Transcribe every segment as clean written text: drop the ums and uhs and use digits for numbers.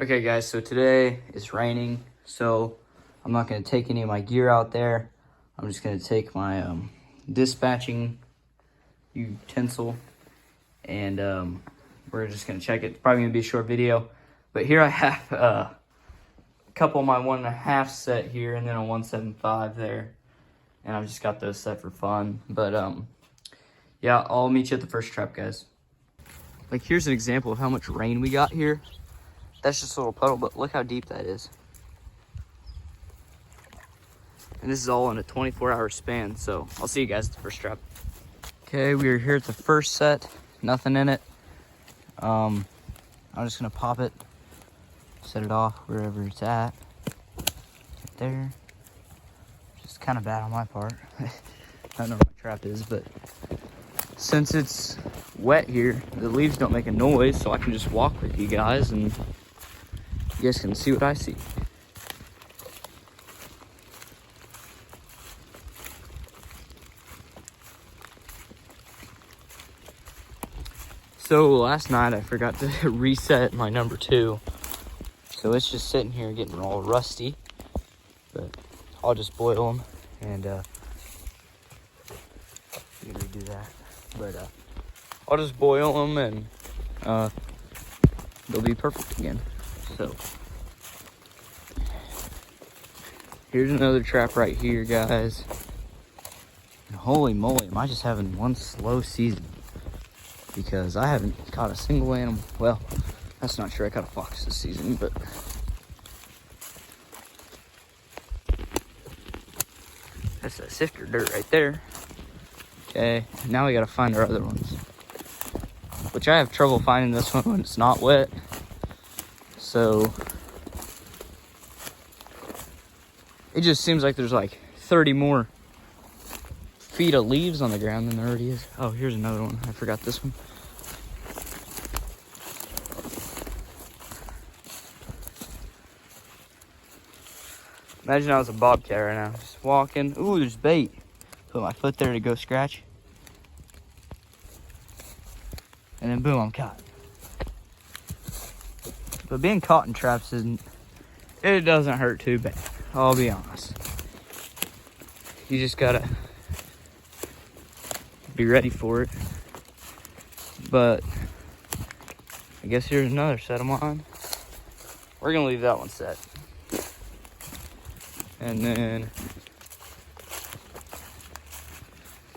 Okay guys, so today it's raining, so I'm not going to take any of my gear out there. I'm just going to take my dispatching utensil and we're just going to check it. It's probably going to be a short video, but here I have a couple of my 1.5 set here and then a 1.75 there, and I've just got those set for fun. But yeah, I'll meet you at the first trap, guys. Like, here's an example of how much rain we got here. That's just a little puddle, but look how deep that is. And this is all in a 24-hour span, so I'll see you guys at the first trap. Okay, we are here at the first set. Nothing in it. I'm just gonna pop it, set it off wherever it's at. Right there. Just kind of bad on my part. I don't know where my trap is, but since it's wet here, the leaves don't make a noise, so I can just walk with you guys and you guys can see what I see. So last night I forgot to reset my number 2. So it's just sitting here getting all rusty. But I'll just boil them and redo that. But I'll just boil them and they'll be perfect again. So here's another trap right here, guys. And holy moly, am I just having one slow season, because I haven't caught a single animal. Well, that's not true. I caught a fox this season, but that's a sifter dirt right there. Okay, now we gotta find our other ones, which I have trouble finding this one when it's not wet. So it just seems like there's like 30 more feet of leaves on the ground than there already is. Oh, here's another one. I forgot this one. Imagine I was a bobcat right now, just walking. Ooh, there's bait. Put my foot there to go scratch. And then boom, I'm caught. But being caught in traps it doesn't hurt too bad. I'll be honest. You just gotta be ready for it. But I guess here's another set of mine. We're gonna leave that one set. And then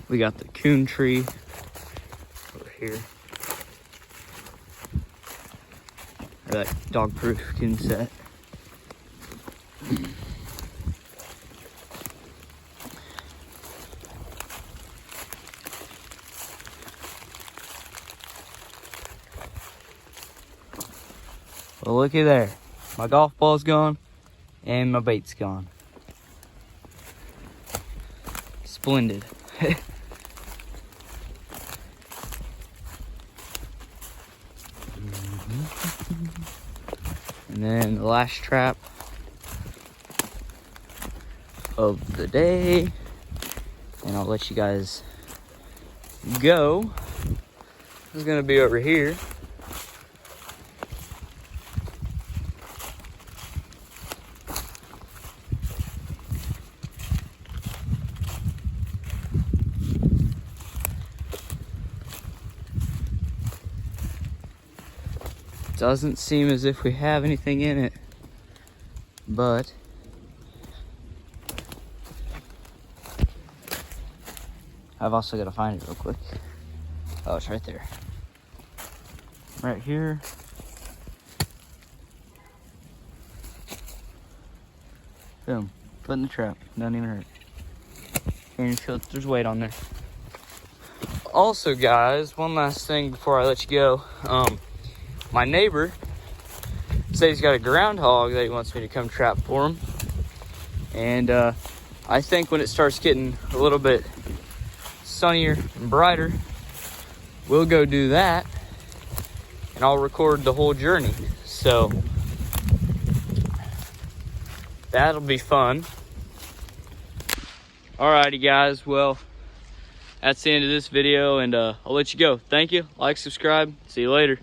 we got the coon tree over here. Or that dog-proof coon set. Well, looky there. My golf ball's gone and my bait's gone. Splendid. And then the last trap of the day, and I'll let you guys go. This is gonna be over here. Doesn't seem as if we have anything in it, but I've also got to find it real quick. Oh, it's right there. Right here. Boom. Put in the trap. Doesn't even hurt. Can't even feel it. There's weight on there. Also, guys, one last thing before I let you go. My neighbor said he's got a groundhog that he wants me to come trap for him. And I think when it starts getting a little bit sunnier and brighter, we'll go do that. And I'll record the whole journey. So that'll be fun. Alrighty, guys. Well, that's the end of this video, and I'll let you go. Thank you. Like, subscribe. See you later.